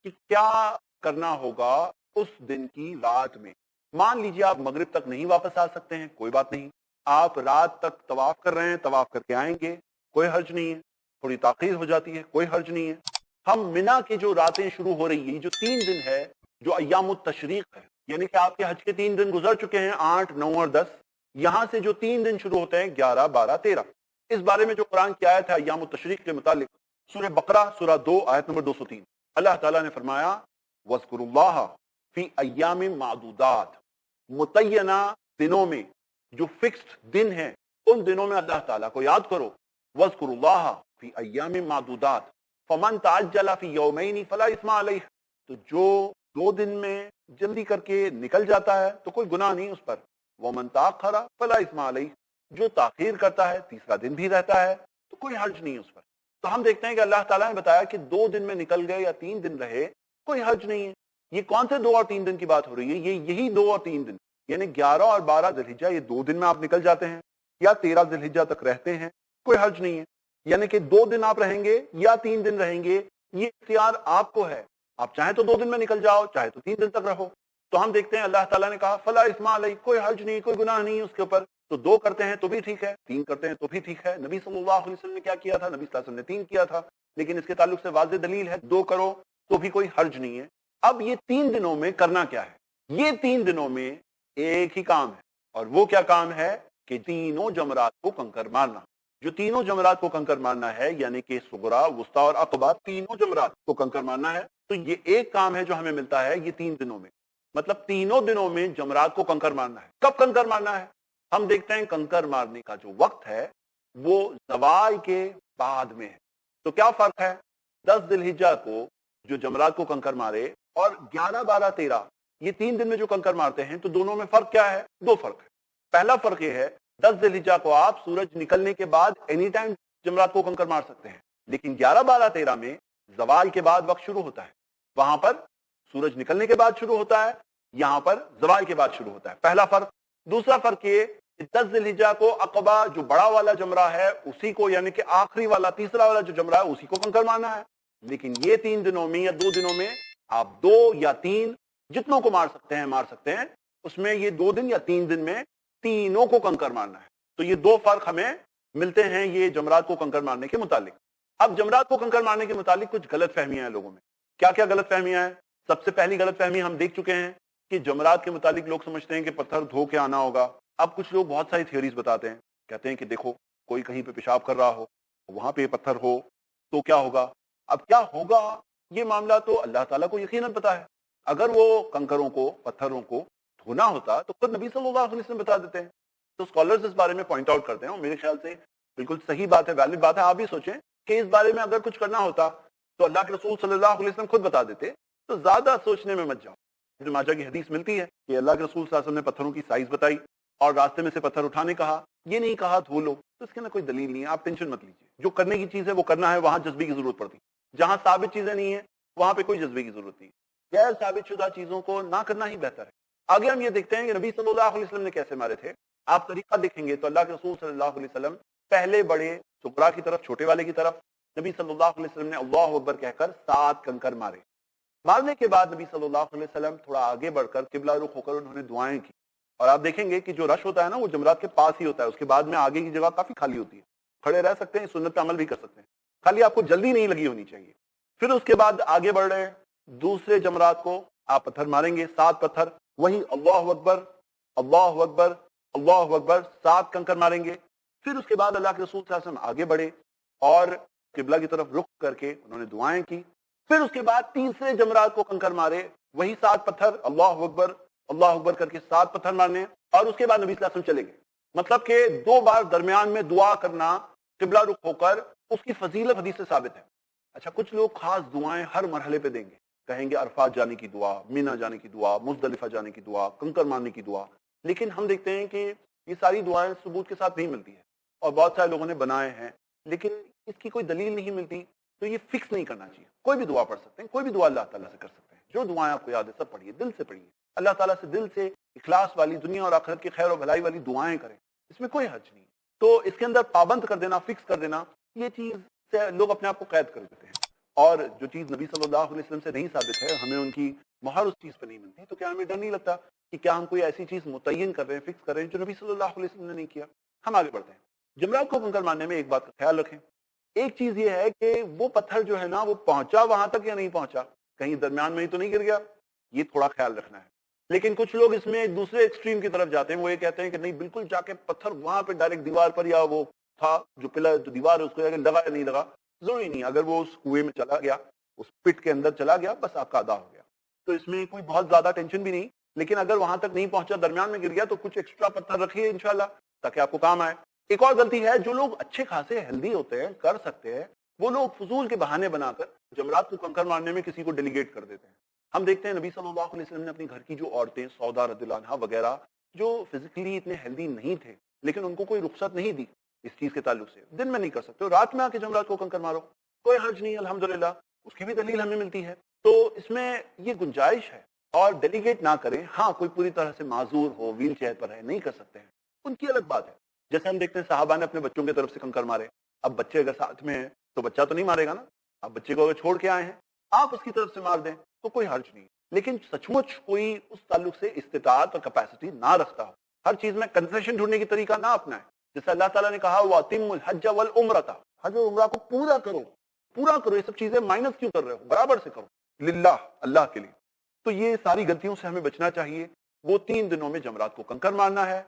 کہ کیا کرنا ہوگا اس دن کی رات میں. مان لیجیے آپ مغرب تک نہیں واپس آ سکتے ہیں، کوئی بات نہیں، آپ رات تک طواف کر رہے ہیں، طواف کر کے آئیں گے، کوئی حرج نہیں ہے. تھوڑی تاخیر ہو جاتی ہے، کوئی حرج نہیں ہے. ہم منا کی جو راتیں شروع ہو رہی ہیں، جو 3 دن ہے، جو ایام التشریق ہے، یعنی کہ آپ کے حج کے 3 دن گزر چکے ہیں، 8، 9 اور 10. یہاں سے جو 3 دن شروع ہوتے ہیں، 11، 12، 13. اس بارے میں جو قرآن کی آیت ہے ایام التشریق کے متعلق، سورہ بقرہ سورہ 2 آیت نمبر 203، اللہ تعالیٰ نے فرمایا وَاذْكُرُوا اللَّهَ فِي أَيَّامٍ مَعْدُودَاتٍ، متعینہ دنوں میں، جو فکسڈ دن ہیں، ان دنوں میں اللہ تعالیٰ کو یاد کرو. وَاذْكُرُوا اللَّهَ فِي أَيَّامٍ مَعْدُودَاتٍ فَمَنْ تَعَجَّلَ فِي يَوْمَيْنِ فَلَا إِثْمَ عَلَيْهِ، تو جو 2 دن میں جلدی کر کے نکل جاتا ہے تو کوئی گناہ نہیں اس پر. وَمَنْ تَأَخَّرَ فَلَا إِثْمَ عَلَيْهِ، جو تاخیر کرتا ہے، تیسرا دن بھی رہتا ہے، تو کوئی حرج نہیں اس پر. تو ہم دیکھتے ہیں کہ اللہ تعالیٰ نے بتایا کہ 2 دن میں نکل گئے یا 3 دن رہے، کوئی حرج نہیں ہے. یہ کون سے 2 اور 3 دن کی بات ہو رہی ہے؟ یہی 2 اور 3 دن، یعنی 11 اور 12 ذی الحجہ، یہ 2 دن میں آپ نکل جاتے ہیں یا 13 ذی الحجہ تک رہتے ہیں، کوئی حرج نہیں ہے. یعنی کہ 2 دن آپ رہیں گے یا 3 دن رہیں گے، یہ اختیار آپ کو ہے. آپ چاہیں تو 2 دن میں نکل جاؤ، چاہے تو 3 دن تک رہو. تو ہم دیکھتے ہیں اللہ تعالیٰ نے کہا فلا اسم علیہ، کوئی حرج نہیں، کوئی گناہ نہیں اس کے اوپر. تو 2 کرتے ہیں تو بھی ٹھیک ہے، 3 کرتے ہیں تو بھی ٹھیک ہے. نبی صلی اللہ علیہ وسلم نے کیا کیا تھا؟ نبی صلی اللہ علیہ وسلم نے 3 کیا تھا، لیکن اس کے تعلق سے واضح دلیل ہے 2 کرو تو بھی کوئی حرج نہیں ہے. اب یہ 3 دنوں میں کرنا کیا ہے؟ یہ 3 دنوں میں ایک ہی کام ہے، اور وہ کیا کام ہے کہ تینوں جمرات کو کنکر مارنا. جو تینوں جمرات کو کنکر مارنا ہے، یعنی کہ صغرا، وسطیٰ اور اقبا، تینوں جمرات کو کنکر مارنا ہے. تو یہ ایک کام ہے جو ہمیں ملتا ہے یہ 3 دنوں میں، مطلب تینوں دنوں میں جمرات کو کنکر مارنا ہے. کب کنکر مارنا ہے؟ ہم دیکھتے ہیں کنکر مارنے کا جو وقت ہے وہ زوال کے بعد میں ہے. تو کیا فرق ہے 10 ذی الحجہ کو جو جمرات کو کنکر مارے اور 11، 12، 13 یہ 3 دن میں جو کنکر مارتے ہیں؟ تو دونوں میں فرق کیا ہے؟ 2 فرق ہے. پہلا فرق یہ ہے 10 ذی الحجہ کو آپ سورج نکلنے کے بعد اینی ٹائم جمرات کو کنکر مار سکتے ہیں، لیکن 11، 12، 13 میں زوال کے بعد وقت شروع ہوتا ہے. وہاں پر سورج نکلنے کے بعد شروع ہوتا ہے، یہاں پر زوال کے بعد شروع ہوتا ہے. پہلا فرق. دوسرا فرق یہ 10 ذی الحجہ کو عقبہ جو بڑا والا جمرہ ہے اسی کو، یعنی کہ آخری والا تیسرا والا جو جمرہ ہے اسی کو کنکر مارنا ہے. لیکن یہ 3 دنوں میں یا 2 دنوں میں آپ 2 یا 3 جتنوں کو مار سکتے ہیں، اس میں یہ 2 دن یا 3 دن میں تینوں کو کنکر مارنا ہے. تو یہ 2 فرق ہمیں ملتے ہیں یہ جمرات کو کنکر مارنے کے متعلق. اب جمرات کو کنکر مارنے کے متعلق کچھ غلط فہمیاں ہیں لوگوں میں. کیا کیا غلط فہمیاں ہیں؟ سب سے پہلی غلط فہمی ہم دیکھ چکے ہیں کہ جمرات کے متعلق لوگ سمجھتے ہیں کہ پتھر دھو کے آنا ہوگا. اب کچھ لوگ بہت ساری تھیوریز بتاتے ہیں، کہتے ہیں کہ دیکھو کوئی کہیں پہ پیشاب کر رہا ہو، وہاں پہ پتھر ہو تو کیا ہوگا. اب کیا ہوگا یہ معاملہ تو اللہ تعالیٰ کو یقیناً پتا ہے. اگر وہ کنکروں کو، پتھروں کو دھونا ہوتا تو خود نبی صلی اللہ علیہ وسلم بتا دیتے ہیں. تو اسکالرز اس بارے میں پوائنٹ آؤٹ کرتے ہیں، اور میرے خیال سے بالکل صحیح بات ہے، ویلڈ بات ہے. آپ بھی سوچیں کہ اس بارے میں اگر کچھ کرنا ہوتا تو اللہ کے رسول صلی اللہ علیہ وسلم خود بتا دیتے. تو زیادہ سوچنے میں مت جاؤ. ابن ماجہ کی حدیث ملتی ہے کہ اللہ کے رسول صلی اللہ علیہ وسلم نے پتھروں کی سائز بتائی اور راستے میں سے پتھر اٹھانے کہا، یہ نہیں کہا دھو لو. تو اس کے اندر کوئی دلیل نہیں ہے، آپ ٹینشن مت لیجیے. جو کرنے کی چیز ہے وہ کرنا ہے، وہاں جذبے کی ضرورت پڑتی. جہاں ثابت چیزیں نہیں ہیں وہاں پہ کوئی جذبے کی ضرورت نہیں. غیر ثابت شدہ چیزوں کو نہ کرنا ہی بہتر ہے. آگے ہم یہ دیکھتے ہیں کہ نبی صلی اللہ علیہ وسلم نے کیسے مارے تھے. آپ طریقہ دیکھیں گے تو اللہ کے رسول صلی اللہ علیہ وسلم پہلے بڑے سکرا کی طرف، چھوٹے والے کی طرف، نبی صلی اللہ علیہ وسلم نے اللہ اکبر کہہ کر 7 کنکر مارے. مارنے کے بعد نبی صلی اللہ علیہ وسلم تھوڑا آگے بڑھ کر قبلہ رخ ہو کر انہوں نے دعائیں کی. اور آپ دیکھیں گے کہ جو رش ہوتا ہے نا وہ جمرات کے پاس ہی ہوتا ہے، اس کے بعد میں آگے کی جگہ کافی خالی ہوتی ہے، کھڑے رہ سکتے ہیں، سنت پہ عمل بھی کر سکتے ہیں، خالی آپ کو جلدی نہیں لگی ہونی چاہیے. پھر اس کے بعد آگے بڑھ رہے ہیں، دوسرے جمرات کو آپ پتھر ماریں گے، 7 پتھر، وہی اللہ اکبر اللہ اکبر اللہ اکبر 7 کنکر ماریں گے. پھر اس کے بعد اللہ کے رسول صلی اللہ علیہ وسلم آگے بڑھے اور قبلہ کی طرف رخ کر کے انہوں نے دعائیں کی. پھر اس کے بعد تیسرے جمرات کو کنکر مارے، وہی 7 پتھر، اللہ اکبر کر کے 7 پتھر مارنے، اور اس کے بعد نبی صلی اللہ علیہ وسلم چلے گئے. مطلب کہ 2 بار درمیان میں دعا کرنا قبلہ رخ ہو کر، اس کی فضیلت حدیث سے ثابت ہے. اچھا، کچھ لوگ خاص دعائیں ہر مرحلے پہ دیں گے، کہیں گے عرفات جانے کی دعا، مینا جانے کی دعا، مزدلفہ جانے کی دعا، کنکر مارنے کی دعا. لیکن ہم دیکھتے ہیں کہ یہ ساری دعائیں ثبوت کے ساتھ نہیں ملتی ہیں، اور بہت سارے لوگوں نے بنائے ہیں لیکن اس کی کوئی دلیل نہیں ملتی. تو یہ فکس نہیں کرنا چاہیے. کوئی بھی دعا پڑھ سکتے ہیں، کوئی بھی دعا اللہ تعالیٰ سے کر سکتے ہیں. جو دعائیں آپ کو یاد ہے سب پڑھیے، دل سے پڑھیے، اللہ تعالیٰ سے دل سے اخلاص والی، دنیا اور آخرت کی خیر و بھلائی والی دعائیں کریں، اس میں کوئی حرج نہیں. تو اس کے اندر پابند کر دینا، فکس کر دینا، یہ چیز سے لوگ اپنے آپ کو قید کر دیتے ہیں. اور جو چیز نبی صلی اللہ علیہ وسلم سے نہیں ثابت ہے, ہمیں ان کی مہر اس چیز پہ نہیں ملتی, تو کیا ہمیں ڈر نہیں لگتا کہ کیا ہم کوئی ایسی چیز متعین کر رہے ہیں, فکس کر رہے ہیں جو نبی صلی اللہ علیہ وسلم نے نہیں کیا؟ ہم آگے بڑھتے ہیں. جمرات کو کنکر مارنے میں ایک بات کا خیال رکھیں. ایک چیز یہ ہے کہ وہ پتھر جو ہے نا وہ پہنچا وہاں تک یا نہیں پہنچا, کہیں درمیان میں ہی تو نہیں گر گیا, یہ تھوڑا خیال رکھنا ہے. لیکن کچھ لوگ اس میں دوسرے ایکسٹریم کی طرف جاتے ہیں, وہ یہ کہتے ہیں کہ نہیں بالکل جا کے پتھر وہاں پہ ڈائریکٹ دیوار پر یا وہ تھا جو پلر جو دیوار ہے اس کو لگا یا نہیں لگا, ضروری نہیں. اگر وہ اس کنویں میں چلا گیا, اس پٹ کے اندر چلا گیا, بس آپ کا ادا ہو گیا. تو اس میں کوئی بہت زیادہ ٹینشن بھی نہیں. لیکن اگر وہاں تک نہیں پہنچا, درمیان میں گر گیا, تو کچھ ایکسٹرا پتھر رکھیے انشاءاللہ تاکہ آپ کو کام آئے. ایک اور غلطی ہے, جو لوگ اچھے خاصے ہیلدی ہوتے ہیں, کر سکتے ہیں, وہ لوگ فضول کے بہانے بنا کر جمرات کو کنکر مارنے میں کسی کو ڈیلیگیٹ کر دیتے ہیں. ہم دیکھتے ہیں نبی صلی اللہ علیہ وسلم نے اپنی گھر کی جو عورتیں, سودا رضی اللہ عنہا وغیرہ, جو فزیکلی اتنے ہیلدی نہیں تھے, لیکن ان کو کوئی رخصت نہیں دی اس چیز کے تعلق سے, دن میں نہیں کر سکتے, رات میں آ کے جمرات کو کنکر مارو, کوئی حرج نہیں الحمدللہ, اس کی بھی دلیل ہمیں ملتی ہے. تو اس میں یہ گنجائش ہے, اور ڈیلیگیٹ نہ کریں. ہاں کوئی پوری طرح سے معذور ہو, ویل چیئر پر ہے, نہیں کر سکتے ہیں, ان کی الگ بات ہے. جیسے ہم دیکھتے ہیں صحابہ نے اپنے بچوں کی طرف سے کنکر مارے. اب بچے اگر ساتھ میں ہیں تو بچہ تو نہیں مارے گا نا, آپ بچے کو اگر چھوڑ کے آئے ہیں آپ اس کی طرف سے مار دیں تو کوئی حرج نہیں. لیکن سچ مچ کوئی اس تعلق سے استطاعت اور کیپیسٹی نہ رکھتا ہو, ہر چیز میں کنسیشن ڈھونڈنے کی طریقہ نہ اپنائے. جیسے اللہ تعالیٰ نے کہا وَأَتِمُّ الْحَجَّ وَالْعُمْرَةَ, حج اور عمرہ کو پورا کرو, پورا کرو. یہ سب چیزیں مائنس کیوں کر رہے ہو, برابر سے کرو, للہ, اللہ کے لیے. تو یہ ساری غلطیوں سے ہمیں بچنا چاہیے. وہ 3 دنوں میں جمرات کو کنکر مارنا ہے.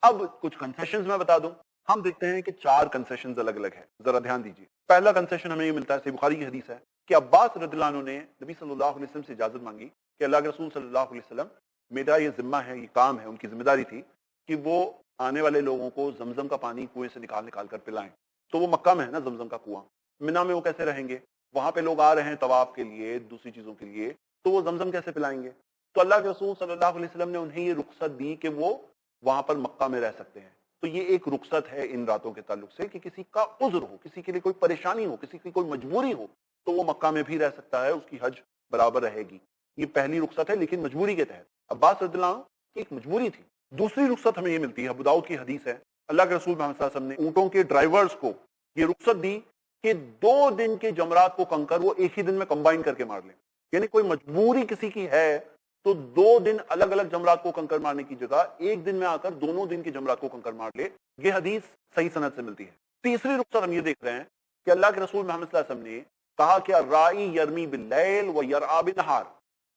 اب کچھ کنسیشنز میں بتا دوں. ہم دیکھتے ہیں کہ 4 کنسیشنز الگ الگ ہیں, ذرا دھیان دیجیے. پہلا کنسیشن ہمیں یہ ملتا ہے, صحیح بخاری کی حدیث ہے کہ عباس رضی اللہ عنہ نے نبی صلی اللہ علیہ وسلم سے اجازت مانگی کہ اللہ کے رسول صلی اللہ علیہ وسلم, میرا یہ ذمہ ہے, یہ کام ہے, ان کی ذمہ داری تھی کہ وہ آنے والے لوگوں کو زمزم کا پانی کنویں سے نکال کر پلائیں. تو وہ مکہ میں ہے نا زمزم کا کنواں, منا میں وہ کیسے رہیں گے, وہاں پہ لوگ آ رہے ہیں طواف کے لیے, دوسری چیزوں کے لیے, تو وہ زمزم کیسے پلائیں گے؟ تو اللہ کے رسول صلی اللہ علیہ وسلم نے انہیں یہ رخصت دی کہ وہ وہاں پر مکہ میں رہ سکتے ہیں. تو یہ ایک رخصت ہے ان راتوں کے تعلق سے کہ کسی کا عذر ہو, کسی کے لیے کوئی پریشانی ہو, کسی کی کوئی مجبوری ہو, تو وہ مکہ میں بھی رہ سکتا ہے, اس کی حج برابر رہے گی. یہ پہلی رخصت ہے, لیکن مجبوری کے تحت. عباس رضی اللہ عنہ کی ایک مجبوری تھی. دوسری رخصت ہمیں یہ ملتی ہے, ابو داؤد کی حدیث ہے, اللہ کے رسول محمد صلی اللہ علیہ وسلم نے اونٹوں کے ڈرائیورز کو یہ رخصت دی کہ 2 دن کے جمرات کو کنکر وہ ایک ہی دن میں کمبائن کر کے مار لیں. یعنی کوئی مجبوری کسی کی ہے تو 2 دن الگ الگ جمرات کو کنکر مارنے کی جگہ ایک دن میں آ کر دونوں دن کے جمرات کو کنکر مار لے. یہ حدیث صحیح سند سے ملتی ہے. تیسری رخصت ہم یہ دیکھ رہے ہیں کہ اللہ کے رسول محمد صلی اللہ علیہ وسلم نے کہا کہ الرائی یرمی باللیل و یرعی بالنہار,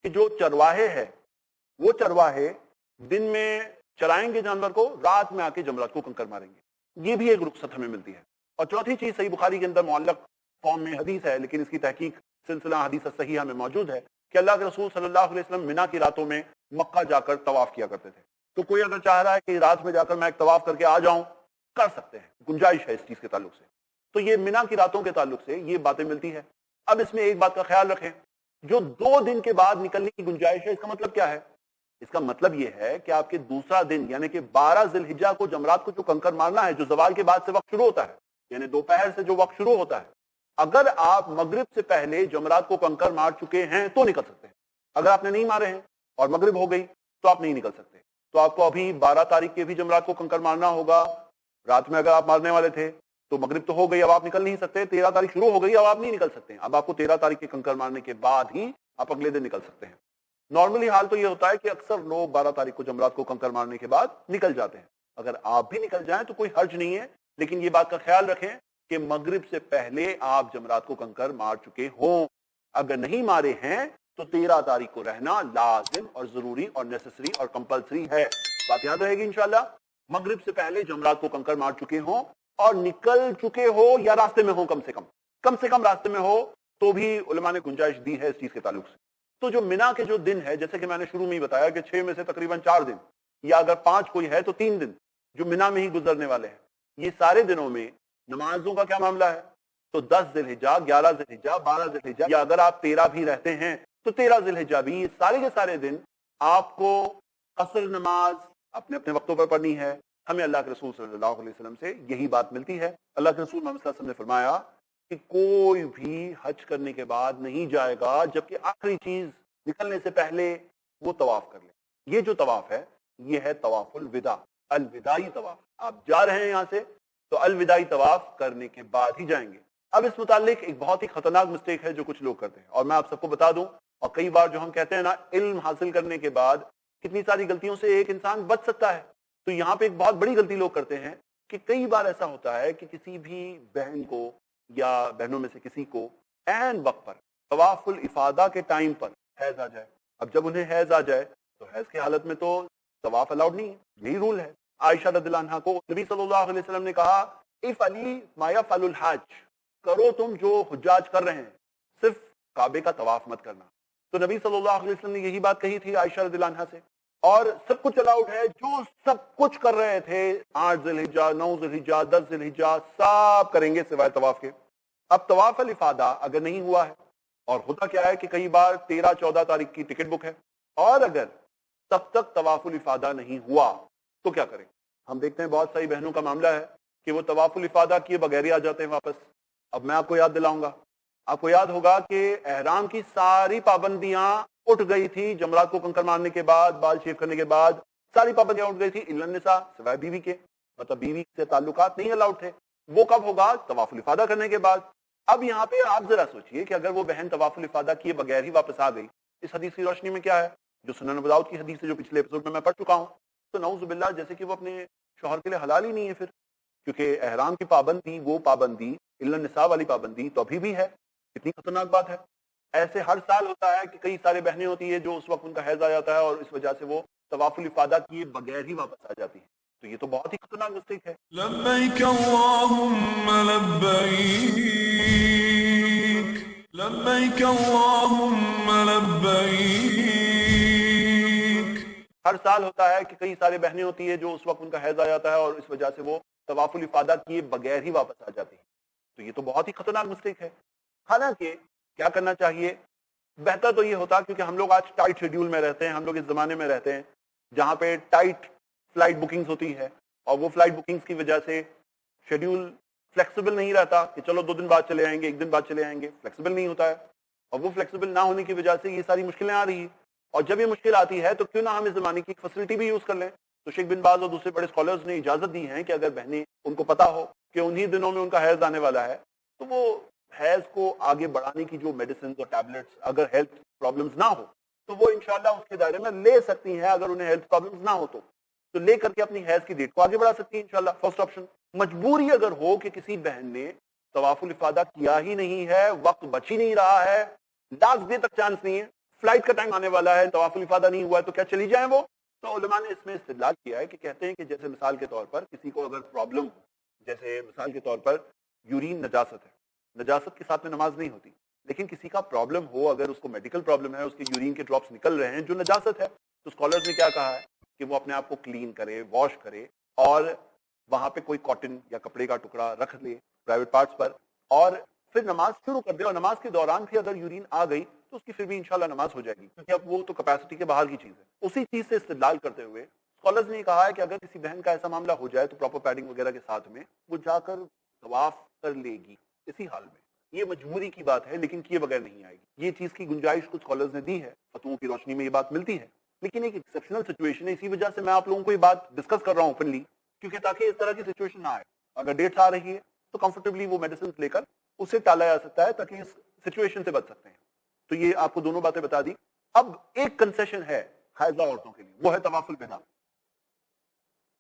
کہ جو چرواہے ہے وہ چرواہے دن میں چرائیں گے جانور کو, رات میں آ کے جمرات کو کنکر ماریں گے. یہ بھی ایک رخصت ہمیں ملتی ہے. اور چوتھی چیز, صحیح بخاری کے اندر معلق فارم میں حدیث ہے, لیکن اس کی تحقیق سلسلہ حدیث صحیحہ میں موجود ہے کہ اللہ کے رسول صلی اللہ علیہ وسلم منا کی راتوں میں مکہ جا کر طواف کیا کرتے تھے. تو کوئی اگر چاہ رہا ہے کہ رات میں جا کر میں ایک طواف کر کے آ جاؤں, کر سکتے ہیں, گنجائش ہے اس چیز کے تعلق سے. تو یہ منا کی راتوں کے تعلق سے یہ باتیں ملتی ہے. اب اس میں ایک بات کا خیال رکھیں, جو 2 دن کے بعد نکلنے کی گنجائش ہے, اس کا مطلب کیا ہے؟ اس کا مطلب یہ ہے کہ آپ کے دوسرا دن یعنی کہ 12 ذی الحجہ کو جمرات کو جو کنکر مارنا ہے, جو زوال کے بعد سے وقت شروع ہوتا ہے, یعنی دوپہر سے جو وقت شروع ہوتا ہے, اگر آپ مغرب سے پہلے جمرات کو کنکر مار چکے ہیں تو نکل سکتے ہیں. اگر آپ نے نہیں مارے ہیں اور مغرب ہو گئی تو آپ نہیں نکل سکتے. تو آپ کو ابھی 12 تاریخ کے بھی جمرات کو کنکر مارنا ہوگا. رات میں اگر آپ مارنے والے تھے تو مغرب تو ہو گئی, اب آپ نکل نہیں سکتے. 13 تاریخ شروع ہو گئی, اب آپ نہیں نکل سکتے. اب آپ کو 13 تاریخ کے کنکر مارنے کے بعد ہی آپ اگلے دن نکل سکتے ہیں. نارملی حال تو یہ ہوتا ہے کہ اکثر لوگ 12 تاریخ کو جمرات کو کنکر مارنے کے بعد نکل جاتے ہیں. اگر آپ بھی نکل جائیں تو کوئی حرج نہیں ہے, لیکن یہ بات کا خیال رکھیں کہ مغرب سے پہلے آپ جمرات کو کنکر مار چکے ہوں. اگر نہیں مارے ہیں تو 13 تاریخ کو رہنا لازم اور ضروری اور نیسیسری اور کمپلسری ہے. بات یاد رہے گی انشاءاللہ. مغرب سے پہلے جمرات کو کنکر مار چکے ہوں اور نکل چکے ہو یا راستے میں ہو, کم سے کم راستے میں ہو, تو بھی علماء نے گنجائش دی ہے اس چیز کے تعلق سے. تو جو منا کے جو دن ہے, جیسے کہ میں نے شروع میں ہی بتایا کہ 6 میں سے تقریباً 4 دن, یا اگر 5 کوئی ہے تو 3 دن جو منا میں ہی گزرنے والے ہیں, یہ سارے دنوں میں نمازوں کا کیا معاملہ ہے؟ تو 10 ذی الحجہ, 11 ذی الحجہ, 12 ذی الحجہ, یا اگر آپ 13 بھی رہتے ہیں تو 13 ذی الحجہ بھی, یہ سارے کے سارے دن آپ کو قصر نماز اپنے اپنے وقتوں پر پڑھنی ہے. ہمیں اللہ کے رسول صلی اللہ علیہ وسلم سے یہی بات ملتی ہے. اللہ کے رسول محمد صلی اللہ علیہ وسلم نے فرمایا کہ کوئی بھی حج کرنے کے بعد نہیں جائے گا جبکہ آخری چیز نکلنے سے پہلے وہ طواف کر لے. یہ جو طواف ہے یہ ہے طواف الوداع, الوداعی طواف. آپ جا رہے ہیں یہاں سے تو الوداعی طواف کرنے کے بعد ہی جائیں گے. اب اس متعلق ایک بہت ہی خطرناک مسٹیک ہے جو کچھ لوگ کرتے ہیں، اور میں آپ سب کو بتا دوں، اور کئی بار جو ہم کہتے ہیں نا علم حاصل کرنے کے بعد کتنی ساری غلطیوں سے ایک انسان بچ سکتا ہے، تو یہاں پہ ایک بہت بڑی غلطی لوگ کرتے ہیں کہ کئی بار ایسا ہوتا ہے کہ کسی بھی بہن کو یا بہنوں میں سے کسی کو عین وقت پر طواف الافادہ کے ٹائم پر حیض آ جائے۔ اب جب انہیں حیض آ جائے تو حیض کی حالت میں تو طواف الاؤڈ نہیں ہے، یہی رول ہے۔ عائشہ رضی اللہ عنہا کو نبی صلی اللہ علیہ وسلم نے کہا افعلی ما یفعل الحاج، کرو تم جو حجاج کر رہے ہیں، صرف کعبے کا طواف مت کرنا۔ تو نبی صلی اللہ علیہ وسلم نے یہی بات کہی تھی عائشہ رضی اللہ عنہا سے، اور سب کچھ الاؤڈ ہے، جو سب کچھ کر رہے تھے 8 ذی الحجہ 9 ذی الحجہ 10 ذی الحجہ سب کریں گے سوائے طواف کے۔ اب طواف الافادہ اگر نہیں ہوا ہے، اور ہوتا کیا ہے کہ کئی بار 13-14 تاریخ کی ٹکٹ بک ہے، اور اگر تب تک طواف الافادہ نہیں ہوا تو کیا کریں؟ ہم دیکھتے ہیں بہت ساری بہنوں کا معاملہ ہے کہ وہ طواف الافادہ کیے بغیر ہی آ جاتے ہیں واپس۔ اب میں آپ کو یاد دلاؤں گا، آپ کو یاد ہوگا کہ احرام کی ساری پابندیاں اٹھ گئی تھی جمرات کو کنکر مارنے کے بعد، بال شیو کرنے کے بعد ساری پابندیاں اٹھ گئی تھی الا النساء، سوائے بیوی کے، مطلب بیوی سے تعلقات نہیں الاؤڈ تھے۔ وہ کب ہوگا؟ طواف الافادہ کرنے کے بعد۔ اب یہاں پہ آپ ذرا سوچئے کہ اگر وہ بہن طواف الافادہ کیے بغیر ہی واپس آ گئی، اس حدیث کی روشنی میں کیا ہے جو سنن ابو داؤد کی حدیث ہے، جو پچھلے ایپیسوڈ میں پڑھ چکا ہوں، تو نعوذ باللہ جیسے کہ وہ اپنے شوہر کے لیے حلال ہی نہیں ہے پھر، کیونکہ احرام کی پابندی، وہ پابندی الا النساء والی پابندی تو ابھی بھی ہے۔ کتنی خطرناک بات ہے۔ ایسے ہر سال ہوتا ہے کہ کئی سارے بہنیں ہوتی ہیں جو اس وقت ان کا حیض آ جاتا ہے اور اس وجہ سے وہ طواف الافادہ کیے بغیر ہی واپس آ جاتی ہیں، تو یہ تو بہت ہی خطرناک مسٹیک ہے۔ لبیک اللہم لبیک، لبیک اللہم لبیک۔ ہر سال ہوتا ہے کہ کئی سارے بہنیں ہوتی ہیں جو اس وقت ان کا حیض آ جاتا ہے اور اس وجہ سے وہ طواف الافادہ کیے بغیر ہی واپس آ جاتی ہیں، تو یہ تو بہت ہی خطرناک مسٹیک ہے۔ حالانکہ کیا کرنا چاہیے؟ بہتر تو یہ ہوتا، کیونکہ ہم لوگ آج ٹائٹ شیڈیول میں رہتے ہیں، ہم لوگ اس زمانے میں رہتے ہیں جہاں پہ ٹائٹ فلائٹ بکنگز ہوتی ہے، اور وہ فلائٹ بکنگز کی وجہ سے شیڈیول فلیکسیبل نہیں رہتا کہ چلو 2 دن بعد چلے آئیں گے، 1 دن بعد چلے آئیں گے، فلیکسیبل نہیں ہوتا ہے، اور وہ فلیکسیبل نہ ہونے کی وجہ سے یہ ساری مشکلیں آ رہی ہیں۔ اور جب یہ مشکل آتی ہے تو کیوں نہ ہم اس زمانے کی ایک فیسلٹی بھی یوز کر لیں۔ تو شیخ بن باز اور دوسرے بڑے اسکالرز نے اجازت دی ہے کہ اگر بہنیں ان کو پتا ہو کہ انہی دنوں میں ان کا حیض آنے والا ہے، تو وہ حیض کو آگے بڑھانے کی جو میڈیسنز اور ٹیبلٹس، اگر ہیلتھ پرابلمز نہ ہو تو وہ انشاءاللہ اس کے دائرے میں لے سکتی ہیں۔ اگر انہیں ہیلتھ پرابلمز نہ ہو تو لے کر کے اپنی حیض کی ڈیٹ کو آگے بڑھا سکتی ہیں انشاءاللہ، فرسٹ آپشن۔ مجبوری اگر ہو کہ کسی بہن نے طواف الافادہ کیا ہی نہیں ہے، وقت بچ ہی نہیں رہا ہے، لاسٹ ڈے تک چانس نہیں ہے، فلائٹ کا ٹائم آنے والا ہے، طواف الافادہ نہیں ہوا ہے، تو کیا چلی جائیں وہ؟ تو علماء نے اس میں استدلال کیا ہے کہ کہتے ہیں کہ جیسے مثال کے طور پر کسی کو اگر پرابلم ہو، جیسے مثال کے طور پر یورین نجاست ہے، نجاست کے ساتھ میں نماز نہیں ہوتی، لیکن کسی کا پرابلم ہو، اگر اس کو میڈیکل پرابلم ہے، اس کے یورین کے ڈراپس نکل رہے ہیں جو نجاست ہے، تو اسکالرز نے کیا کہا ہے کہ وہ اپنے آپ کو کلین کرے، واش کرے، اور وہاں پہ کوئی کاٹن یا کپڑے کا ٹکڑا رکھ لے پرائیویٹ پارٹس پر، اور پھر نماز شروع کر دے، اور نماز کے دوران بھی اگر یورین آ گئی تو اس کی پھر بھی انشاءاللہ نماز ہو جائے گی، کیونکہ اب وہ تو کیپیسٹی کے باہر کی چیز ہے۔ اسی چیز سے استدلال کرتے ہوئے اسکالرز نے کہا ہے کہ اگر کسی بہن کا ایسا معاملہ ہو جائے تو پراپر پیڈنگ وغیرہ کے ساتھ میں وہ جا کر طواف کر لے گی اسی حال میں۔ یہ مجبوری کی بات ہے، لیکن کیے بغیر نہیں آئے گی۔ یہ چیز کی گنجائش کچھ اسکالرز نے دی ہے، فتووں کی روشنی میں یہ بات ملتی ہے، لیکن ایک ایکسیپشنل سچویشن ہے، اسی وجہ سے میں آپ لوگوں کو یہ بات ڈسکس کر رہا ہوں اوپنلی، کیونکہ تاکہ اس طرح کی سچویشن نہ آئے۔ اگر ڈیٹس آ رہی ہے تو کمفرٹیبلی وہ میڈیسنز لے کر اسے ٹالا جا سکتا ہے تاکہ اس سچویشن سے بچ سکتے ہیں۔ تو یہ آپ کو دونوں باتیں بتا دی۔ اب ایک کنسیشن ہے حائضہ عورتوں کے لیے، وہ ہے طواف الوداع۔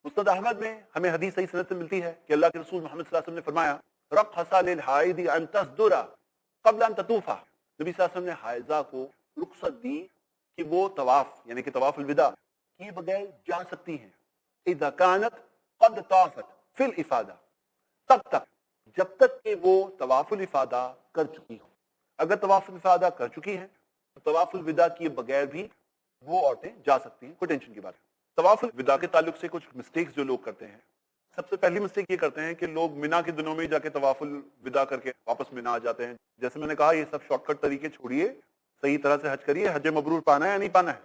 مسند احمد میں ہمیں حدیث صحیح سند سے ملتی ہے کہ اللہ کے رسول محمد صلی اللہ علیہ وسلم نے فرمایا رخص للحائض ان تصدر قبل ان تطوف۔ نبی صلی اللہ علیہ وسلم نے حائضہ کو رخصت دی کہ وہ طواف یعنی کہ طواف الوداع کیے بغیر جا سکتی ہیں، اذا كانت قد طافت فی الافادہ، تب تک جب تک کہ وہ طواف الافادہ کر چکی ہو۔ اگر طواف الافادہ کر چکی ہیں تو طواف الوداع کیے بغیر بھی وہ عورتیں جا سکتی ہیں، کوئی ٹینشن کی بات ہے۔ طواف الوداع کے تعلق سے کچھ مسٹیکس جو لوگ کرتے ہیں، سب سے پہلی مسٹیک یہ کرتے ہیں کہ لوگ مینا کے دنوں میں جا کے طواف الوداع کر کے واپس مینا آ جاتے ہیں۔ جیسے میں نے کہا یہ سب شارٹ کٹ طریقے چھوڑیے، صحیح طرح سے حج کریے، حج مبرور پانا ہے یا نہیں پانا ہے۔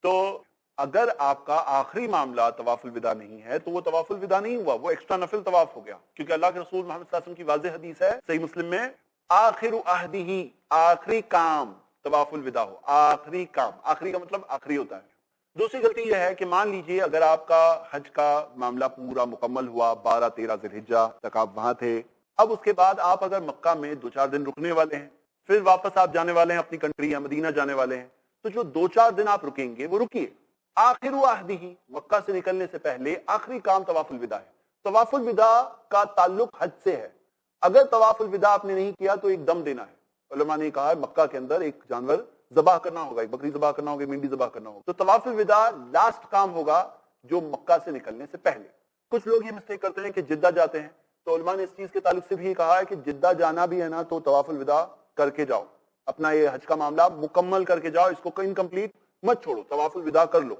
تو اگر آپ کا آخری معاملہ طواف الوداع نہیں ہے تو وہ طواف الوداع نہیں ہوا، وہ ایکسٹرا نفل طواف ہو گیا، کیونکہ اللہ کے رسول محمد صلی اللہ علیہ وسلم کی واضح حدیث ہے صحیح مسلم میں، آخر عہدہ، آخری کام طواف الوداع ہو، آخری کام، آخری کا مطلب آخری ہوتا ہے۔ دوسری غلطی یہ ہے کہ مان لیجئے اگر آپ کا حج کا معاملہ پورا مکمل ہوا، 12-13 ذی الحجہ تک آپ وہاں تھے، اب اس کے بعد آپ اگر مکہ میں 2-4 دن رکنے والے ہیں، پھر واپس آپ جانے والے ہیں اپنی کنٹری یا مدینہ جانے والے ہیں، تو جو 2-4 دن آپ رکیں گے وہ رکیے. آخر عہدہ، مکہ سے نکلنے سے پہلے آخری کام طواف الوداع ہے. طواف الوداع کا تعلق حج سے ہے. اگر طواف الوداع آپ نے نہیں کیا تو ایک دم دینا ہے. علماء نے کہا ہے مکہ کے اندر ایک جانور ذبح کرنا ہوگا، ایک بکری ذبح کرنا ہوگا، مینڈی ذبح کرنا ہوگا. تو طواف الوداع لاسٹ کام ہوگا جو مکہ سے نکلنے سے پہلے. کچھ لوگ یہ مسٹیک کرتے ہیں کہ جدہ جاتے ہیں، تو علماء نے اس چیز کے تعلق سے بھی کہا ہے کہ جدہ جانا بھی ہے نا تو طواف الوداع کر کے جاؤ، اپنا یہ حج کا معاملہ مکمل کر کے جاؤ، اس کو انکمپلیٹ مت چھوڑو، طواف الوداع کر لو.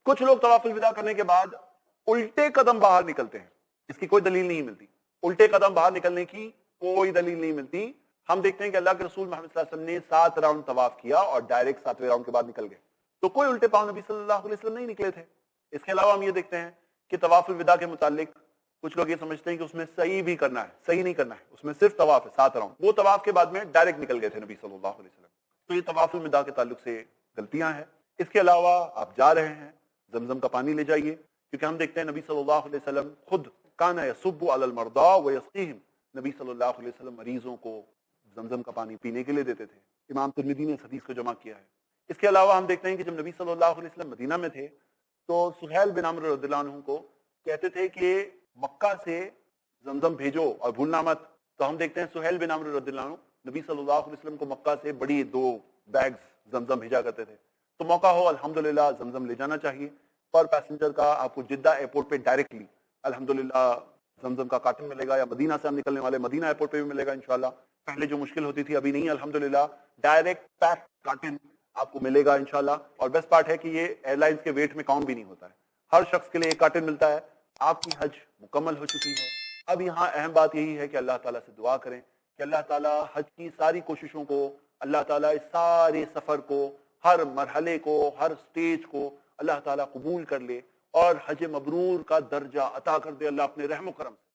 کچھ لوگ طواف الوداع کرنے کے بعد الٹے قدم باہر نکلتے ہیں، اس کی کوئی دلیل نہیں ملتی. الٹے قدم باہر نکلنے کی کوئی دلیل نہیں ملتی. ہم دیکھتے ہیں کہ اللہ کے رسول محمد صلی اللہ علیہ وسلم نے 7 راؤنڈ طواف کیا اور ڈائریکٹ 7ویں راؤنڈ کے بعد نکل گئے. تو کوئی الٹے پاؤں نبی صلی اللہ علیہ وسلم نہیں نکلے تھے. اس کے علاوہ ہم یہ دیکھتے ہیں کہ طواف الوداع کے متعلق کچھ لوگ یہ سمجھتے ہیں کہ اس میں صحیح بھی کرنا ہے، صحیح نہیں کرنا ہے، اس میں صرف طواف ہے 7 راؤنڈ. وہ طواف کے بعد میں ڈائریکٹ نکل گئے تھے نبی صلی اللہ علیہ وسلم. تو یہ طواف الوداع کے تعلق سے غلطیاں ہیں. اس کے علاوہ آپ جا رہے ہیں زمزم کا پانی لے جائیے، کیونکہ ہم دیکھتے ہیں نبی صلی اللہ علیہ وسلم خود کان یصب علی المرضى ویسقیہم، نبی صلی اللہ علیہ وسلم مریضوں کو زمزم کا پانی پینے کے لیے دیتے تھے. امام ترمذی نے اس حدیث کو جمع کیا ہے. اس کے علاوہ ہم دیکھتے ہیں کہ جب نبی صلی اللہ علیہ وسلم مدینہ میں تھے تو سہیل بن عمرو رضی اللہ عنہ کو کہتے تھے کہ مکہ سے زمزم بھیجو اور بھولنا مت. تو ہم دیکھتے ہیں سہیل بن عمرو رضی اللہ عنہ نبی صلی اللہ علیہ وسلم کو مکہ سے بڑی 2 بیگز زمزم بھیجا کرتے تھے. تو موقع ہو الحمدللہ زمزم لے جانا چاہیے. پر پیسنجر کا آپ کو جدہ ایئرپورٹ پہ ڈائریکٹلی الحمدللہ زمزم کا کارٹن ملے گا، یا مدینہ سے ہم نکلنے والے مدینہ ایئرپورٹ پہ بھی ملے گا انشاءاللہ. پہلے جو مشکل ہوتی تھی ابھی نہیں، الحمدللہ ڈائریکٹ پیک کارٹن آپ کو ملے گا انشاءاللہ. اور بیسٹ پارٹ ہے کہ یہ ایئر لائنس کے ویٹ میں کاؤنٹ بھی نہیں ہوتا ہے، ہر شخص کے لیے ایک کارٹن ملتا ہے. آپ کی حج مکمل ہو چکی ہے. اب یہاں اہم بات یہی ہے کہ اللہ تعالیٰ سے دعا کریں کہ اللہ تعالیٰ حج کی ساری کوششوں کو، اللہ تعالیٰ اس سارے سفر کو، ہر مرحلے کو، ہر سٹیج کو اللہ تعالیٰ قبول کر لے اور حج مبرور کا درجہ عطا کر دے اللہ اپنے رحم و کرم سے.